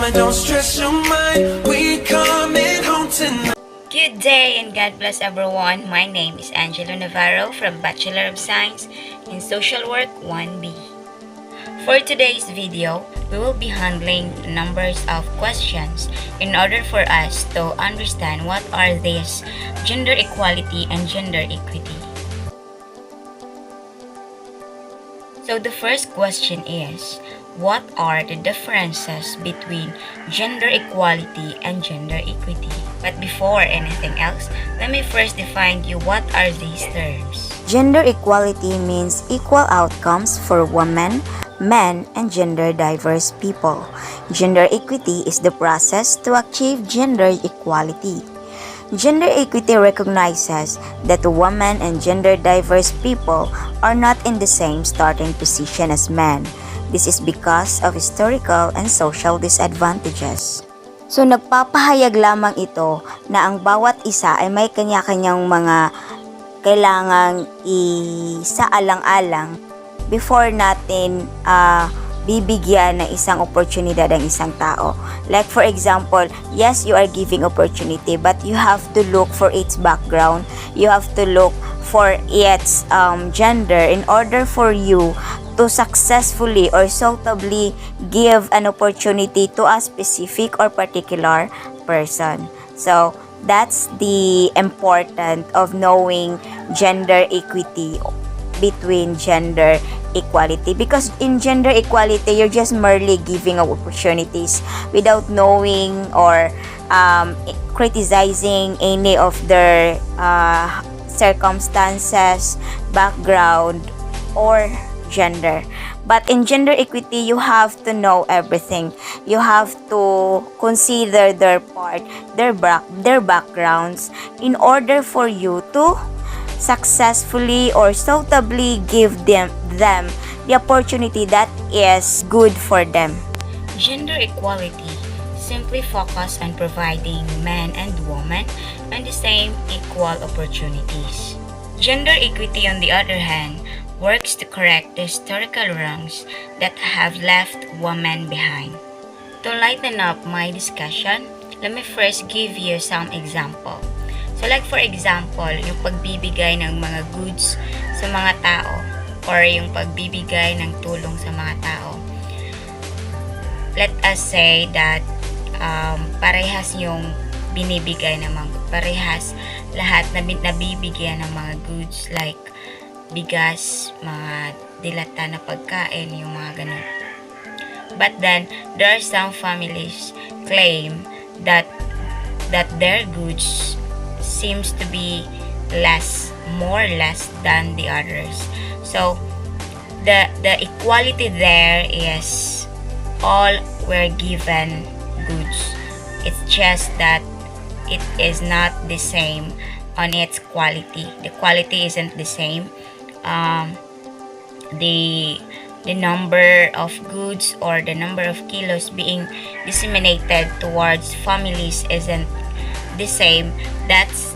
Mama, don't stress your mind. We coming home tonight. Good day and God bless everyone. My name is Angelo Navarro from Bachelor of Science in Social Work 1B. For today's video, we will be handling numbers of questions in order for us to understand what are these gender equality and gender equity. So the first question is, what are the differences between gender equality and gender equity? But before anything else, let me first define you what are these terms. Gender equality means equal outcomes for women, men, and gender diverse people. Gender equity is the process to achieve gender equality. Gender equity recognizes that women and gender diverse people are not in the same starting position as men. This is because of historical and social disadvantages. So nagpapahayag lamang ito na ang bawat isa ay may kanya-kanyang mga kailangang isaalang-alang before natin bibigyan ng isang oportunidad ang isang tao. Like for example, yes, you are giving opportunity, but you have to look for its background. You have to look for its gender in order for you to successfully or suitably give an opportunity to a specific or particular person. So, that's the important of knowing gender equity between gender equality, because in gender equality you're just merely giving opportunities without knowing or criticizing any of their circumstances, background, or gender. But in gender equity, you have to know everything. You have to consider their part, their backgrounds in order for you to successfully or suitably give them the opportunity that is good for them. Gender equality simply focus on providing men and women and the same equal opportunities. Gender equity, on the other hand, works to correct the historical wrongs that have left women behind. To lighten up my discussion, let me first give you some example. So like for example, yung pagbibigay ng mga goods sa mga tao or yung pagbibigay ng tulong sa mga tao. Let us say that parehas yung binibigay ng mga parehas lahat na nabibigyan ng mga goods like bigas, mga dilata na pagkain, yung mga ganun. But then there are some families claim that their goods seems to be more less than the others. So the equality there is all were given goods. It's just that it is not the same on its quality. The quality isn't the same. The number of goods or the number of kilos being disseminated towards families isn't the same. That's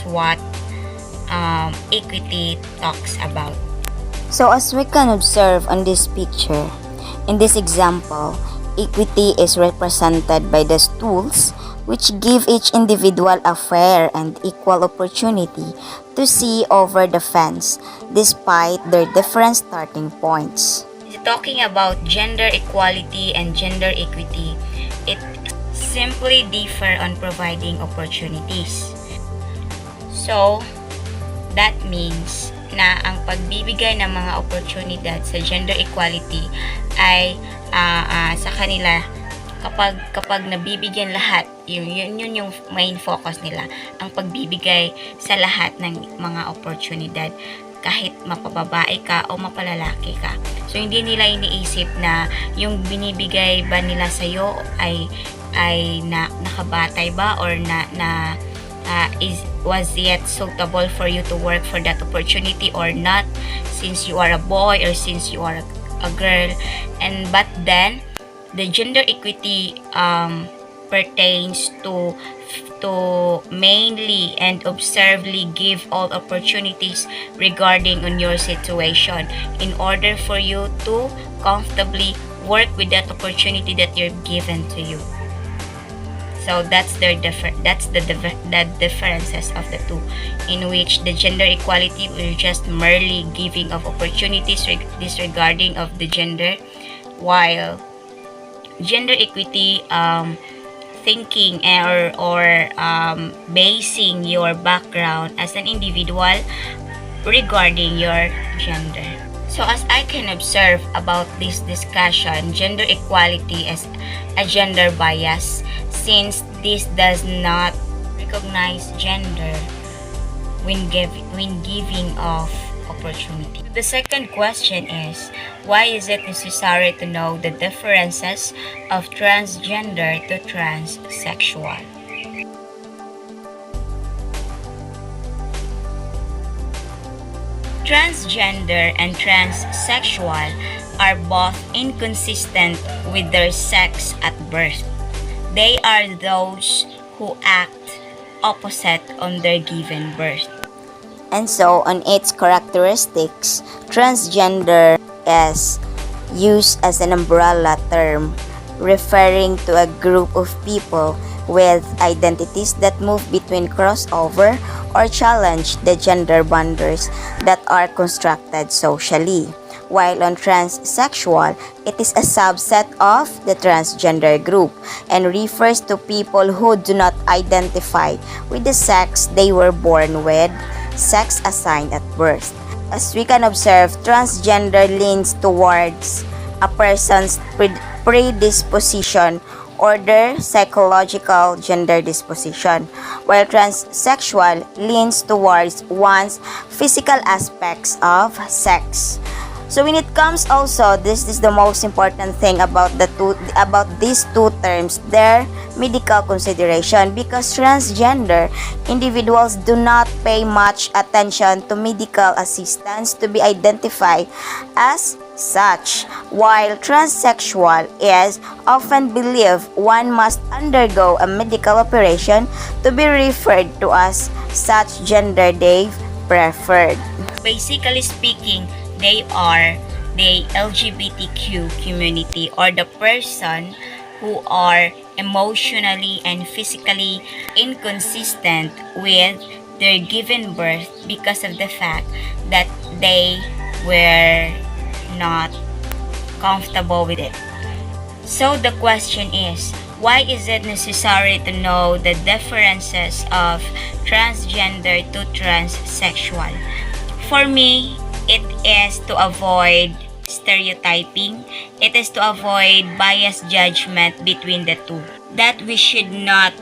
what equity talks about. So as we can observe on this picture, in this example, equity is represented by the stools which give each individual a fair and equal opportunity to see over the fence despite their different starting points. Talking about gender equality and gender equity, it simply differ on providing opportunities. So, that means na ang pagbibigay ng mga oportunidad sa gender equality ay sa kanila kapag nabibigyan lahat, yun yung main focus nila, ang pagbibigay sa lahat ng mga oportunidad kahit mapababae ka o mapalalaki ka. So hindi nila iniisip na yung binibigay ba nila sa iyo ay nakabatay ba or was it suitable for you to work for that opportunity or not, since you are a boy or since you are a girl. But then the gender equity pertains to mainly and observably give all opportunities regarding on your situation in order for you to comfortably work with that opportunity that you're given to you. So that's the differences of the two, in which the gender equality will just merely giving of opportunities disregarding of the gender, while gender equity, thinking or basing your background as an individual regarding your gender. So as I can observe about this discussion, gender equality is a gender bias, since this does not recognize gender when giving of opportunity. The second question is, why is it necessary to know the differences of transgender to transsexual? Transgender and transsexual are both inconsistent with their sex at birth. They are those who act opposite on their given birth. And so, on its characteristics, transgender is used as an umbrella term referring to a group of people with identities that move between crossover or challenge the gender boundaries that are constructed socially. While on transsexual, it is a subset of the transgender group and refers to people who do not identify with the sex they were born with, sex assigned at birth. As we can observe, transgender leans towards a person's predisposition or their psychological gender disposition, while transsexual leans towards one's physical aspects of sex. So when it comes also, this is the most important thing about these two terms, their medical consideration, because transgender individuals do not pay much attention to medical assistance to be identified as such, while transsexual is often believed one must undergo a medical operation to be referred to as such gender they preferred. Basically speaking, they are the LGBTQ community, or the person who are emotionally and physically inconsistent with their given birth because of the fact that they were not comfortable with it. So the question is, why is it necessary to know the differences of transgender to transsexual? For me, it is to avoid stereotyping. It is to avoid biased judgment between the two. That we should not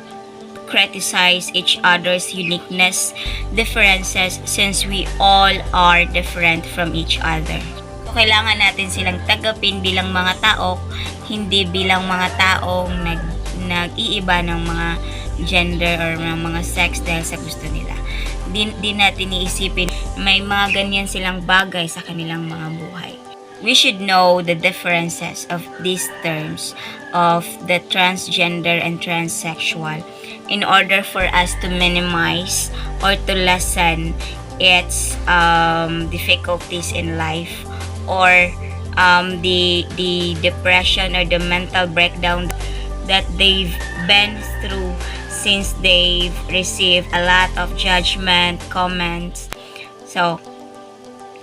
criticize each other's uniqueness, differences, since we all are different from each other. So, kailangan natin silang tagapin bilang mga tao, hindi bilang mga taong nag-iiba ng mga gender or ng mga sex dahil sa gusto nila. Di natin iisipin may mga ganyan silang bagay sa kanilang mga buhay. We should know the differences of these terms of the transgender and transsexual in order for us to minimize or to lessen its difficulties in life, or the depression or the mental breakdown that they've been through since they've received a lot of judgment, comments. So,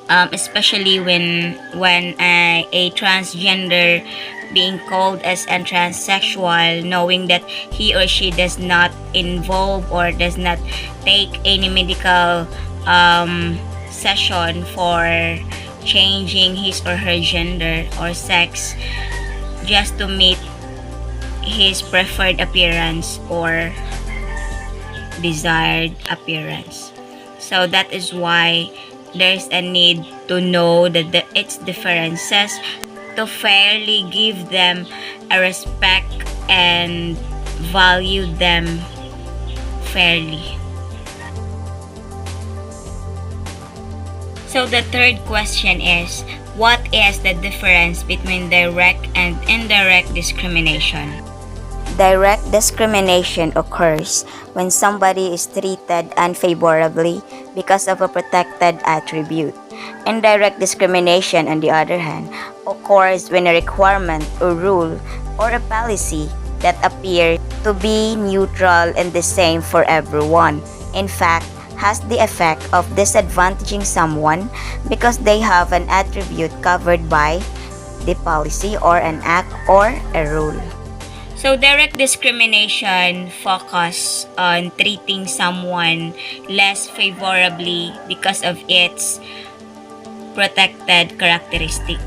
especially when a transgender being called as a transsexual, knowing that he or she does not involve or does not take any medical session for changing his or her gender or sex just to meet his preferred appearance or desired appearance. So that is why there's a need to know its differences, to fairly give them a respect and value them fairly. So the third question is, what is the difference between direct and indirect discrimination? Direct discrimination occurs when somebody is treated unfavorably because of a protected attribute. Indirect discrimination, on the other hand, occurs when a requirement or rule or a policy that appear to be neutral and the same for everyone, in fact, has the effect of disadvantaging someone because they have an attribute covered by the policy or an act or a rule. So direct discrimination focus on treating someone less favorably because of its protected characteristic.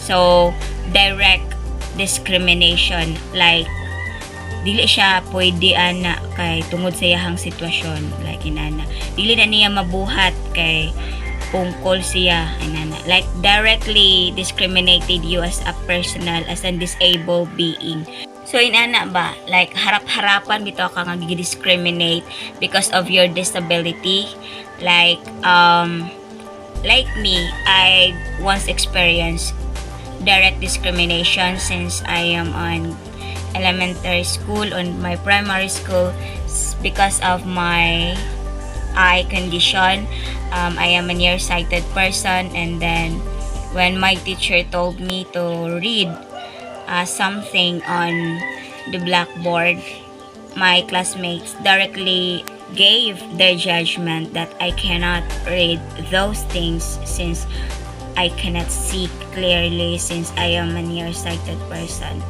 So direct discrimination like dili siya pwede ana kay tungod sa iyahang sitwasyon like inana dili na niya mabuhat kay ungkol siya inana like directly discriminated you as a personal as a disabled being. So inana ba like harap-harapan bitaw ka nga gi-discriminate because of your disability like me, I once experienced direct discrimination since I am on elementary school, on my primary school, because of my eye condition. I am a nearsighted person, and then when my teacher told me to read something on the blackboard, my classmates directly gave their judgment that I cannot read those things since I cannot see clearly since I am a nearsighted person.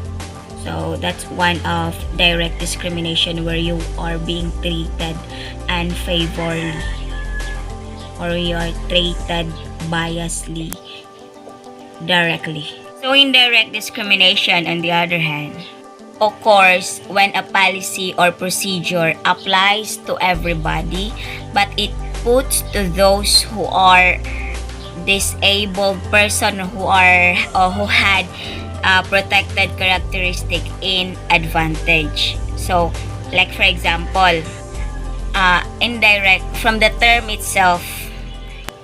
So that's one of direct discrimination where you are being treated unfavorably or you are treated biasly directly. So indirect discrimination on the other hand occurs when a policy or procedure applies to everybody but it puts to those who are disabled person who are or who had protected characteristic in advantage. So like for example indirect from the term itself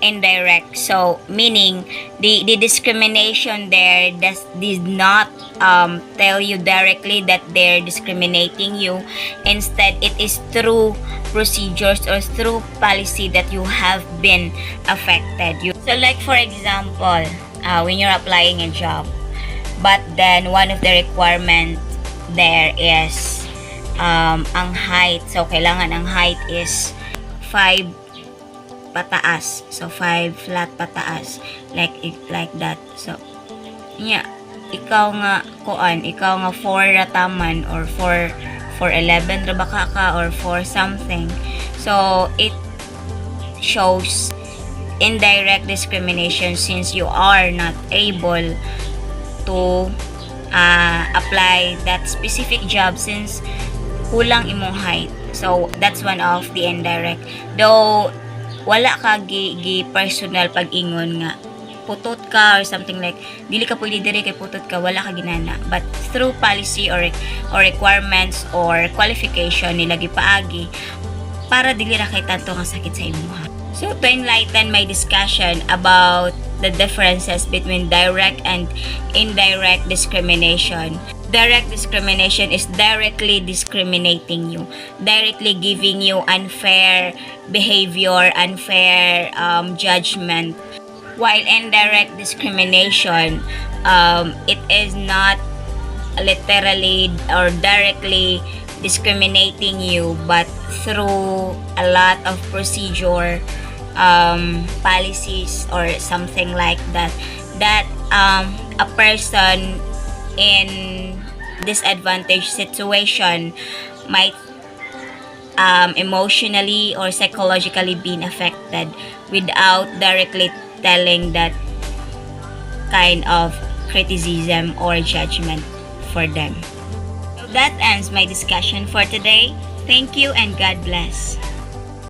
indirect, so meaning the discrimination there did not tell you directly that they're discriminating you. Instead it is through procedures or through policy that you have been affected. So like for example when you're applying a job but then one of the requirement there is ang height. So kailangan ang height is 5 pataas. So 5 flat pataas like that. So yeah, ikaw nga 4 rataman or 4'11" ra ba ka or 4 something. So it shows indirect discrimination since you are not able to apply that specific job since kulang imong height. So that's one of the indirect. Though wala ka gi personal pag-ingon nga putot ka or something like dili ka pwede dire kay putot ka, wala ka ginana, but through policy or requirements or qualification nila gipaagi para dili ra kay tanto nga sakit sa imuha. So to enlighten my discussion about the differences between direct and indirect discrimination. Direct discrimination is directly discriminating you, directly giving you unfair behavior, unfair judgment. While indirect discrimination, it is not literally or directly discriminating you, but through a lot of procedure, policies or something like that a person in disadvantaged situation might emotionally or psychologically being affected without directly telling that kind of criticism or judgment for them. So that ends my discussion for today. Thank you and God bless.